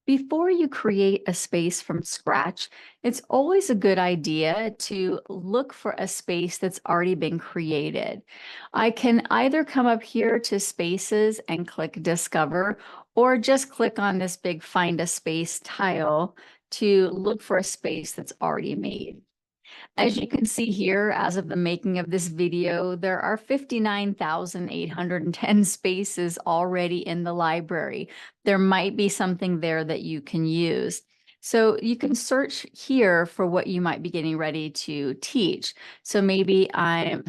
Before you create a space from scratch, it's always a good idea to look for a space that's already been created. I can either come up here to Spaces and click Discover, or just click on this big Find a Space tile to look for a space that's already made. As you can see here, as of the making of this video, there are 59,810 spaces already in the library. There might be something there that you can use. So you can search here for what you might be getting ready to teach. So maybe I'm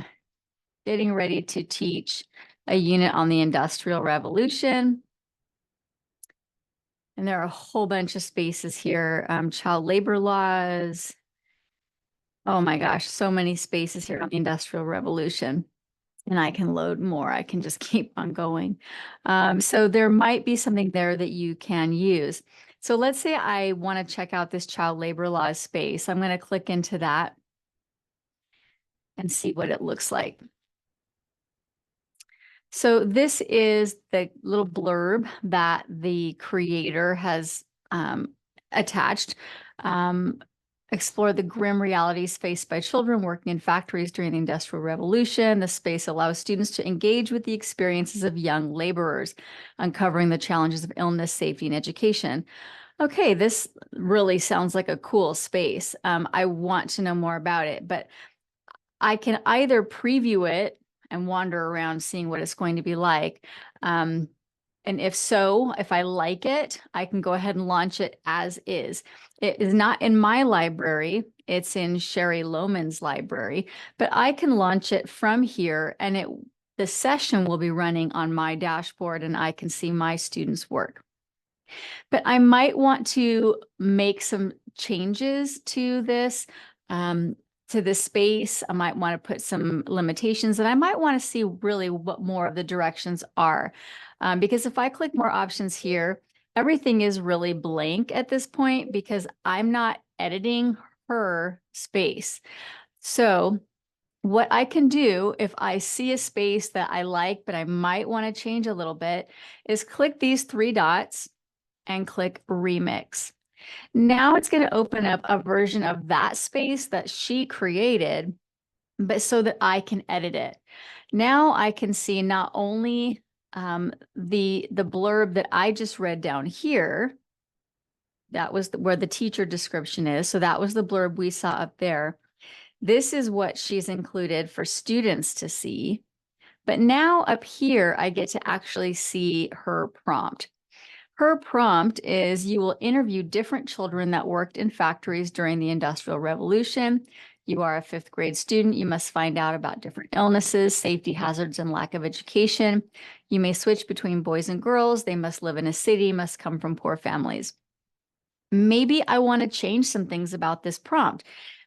getting ready to teach a unit on the Industrial Revolution. And there are a whole bunch of spaces here, child labor laws. Oh my gosh, so many spaces here on the Industrial Revolution. And I can load more. I can just keep on going. So there might be something there that you can use. So let's say I want to check out this child labor laws space. I'm going to click into that and see what it looks like. So this is the little blurb that the creator has attached. Explore the grim realities faced by children working in factories during the Industrial Revolution. The space allows students to engage with the experiences of young laborers, uncovering the challenges of illness, safety, and education. Okay, this really sounds like a cool space. I want to know more about it, but I can either preview it and wander around seeing what it's going to be like. And if so, if I like it, I can go ahead and launch it as is. It is not in my library. It's in Sherry Lohman's library, but I can launch it from here and the session will be running on my dashboard and I can see my students' work. But I might want to make some changes to this space. I might want to put some limitations and I might want to see really what more of the directions are. Because if I click more options here, everything is really blank at this point because I'm not editing her space. So what I can do if I see a space that I like, but I might want to change a little bit, is click these three dots and click Remix. Now it's going to open up a version of that space that she created, but so that I can edit it. Now I can see not only the blurb that I just read down here, that was where the teacher description is. So that was the blurb we saw up there. This is what she's included for students to see. But now up here, I get to actually see her prompt. Her prompt is you will interview different children that worked in factories during the Industrial Revolution. You are a fifth grade student. You must find out about different illnesses, safety hazards, and lack of education. You may switch between boys and girls. They must live in a city, must come from poor families. Maybe I want to change some things about this prompt.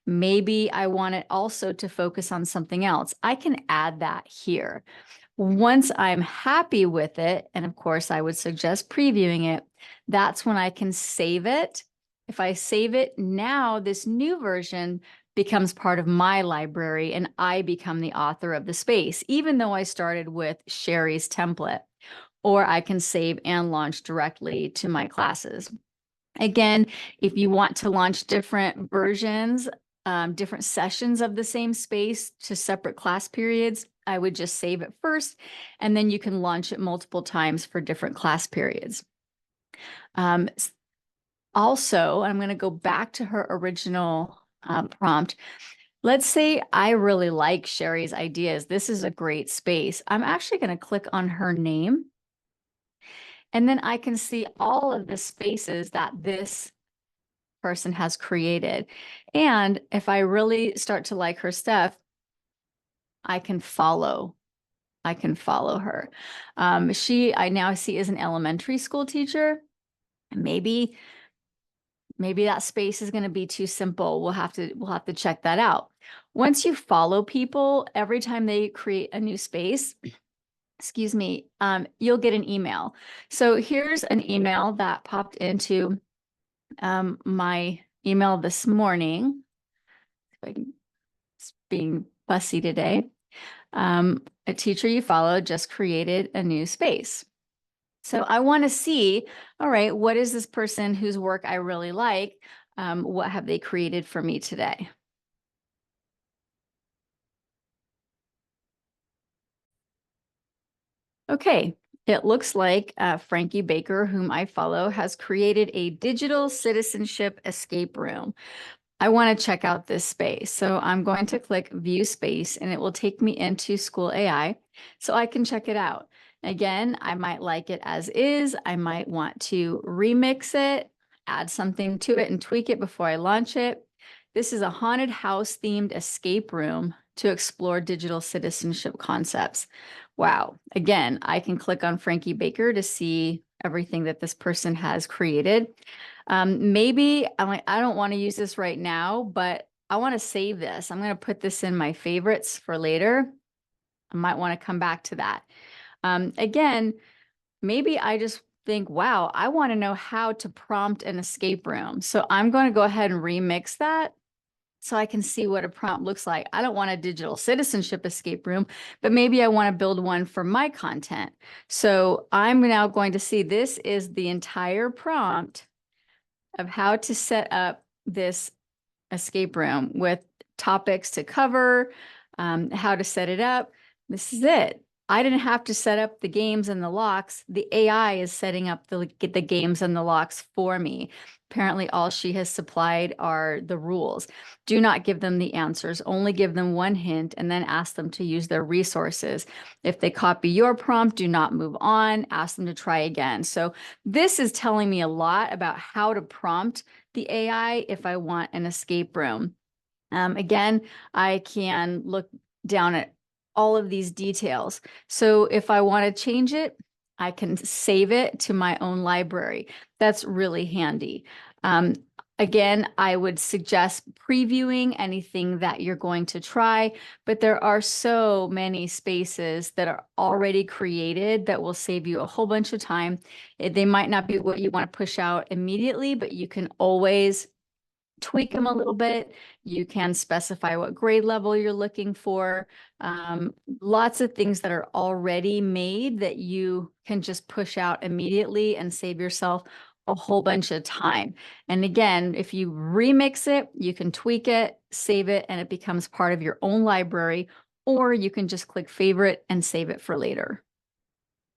Maybe I want it also to focus on something else. I can add that here. Once I'm happy with it, and of course I would suggest previewing it, that's when I can save it. If I save it, now this new version becomes part of my library and I become the author of the space, even though I started with Sherry's template. Or I can save and launch directly to my classes. Again, if you want to launch different versions, different sessions of the same space to separate class periods, I would just save it first, and then you can launch it multiple times for different class periods. Also, I'm going to go back to her original prompt. Let's say I really like Sherry's ideas. This is a great space. I'm actually going to click on her name. And then I can see all of the spaces that this person has created. And if I really start to like her stuff, I can follow her. I now see is an elementary school teacher. Maybe that space is going to be too simple. We'll have to check that out. Once you follow people, every time they create a new space, excuse me, you'll get an email. So here's an email that popped into my email this morning. It's being fussy today. A teacher you follow just created a new space. So I want to see, all right, what is this person whose work I really like? What have they created for me today? Okay, it looks like Frankie Baker, whom I follow, has created a digital citizenship escape room. I want to check out this space. So I'm going to click view space and it will take me into School AI so I can check it out. Again, I might like it as is. I might want to remix it, add something to it and tweak it before I launch it. This is a haunted house themed escape room to explore digital citizenship concepts. Wow. Again, I can click on Frankie Baker to see everything that this person has created. Maybe I'm like, I don't want to use this right now, but I want to save this. I'm going to put this in my favorites for later. I might want to come back to that. Again, maybe I just think, wow, I want to know how to prompt an escape room. So I'm going to go ahead and remix that so I can see what a prompt looks like. I don't want a digital citizenship escape room, but maybe I want to build one for my content. So I'm now going to see this is the entire prompt of how to set up this escape room with topics to cover, how to set it up. This is it. I didn't have to set up the games and the locks. The AI is setting up the games and the locks for me. Apparently, all she has supplied are the rules. Do not give them the answers. Only give them one hint and then ask them to use their resources. If they copy your prompt, do not move on. Ask them to try again. So this is telling me a lot about how to prompt the AI if I want an escape room. Again, I can look down at all of these details. So if I want to change it, I can save it to my own library. That's really handy. Again, I would suggest previewing anything that you're going to try, but there are so many spaces that are already created that will save you a whole bunch of time. They might not be what you want to push out immediately, but you can always tweak them a little bit. You can specify what grade level you're looking for. Lots of things that are already made that you can just push out immediately and save yourself a whole bunch of time. And again, if you remix it, you can tweak it, save it, and it becomes part of your own library, or you can just click favorite and save it for later.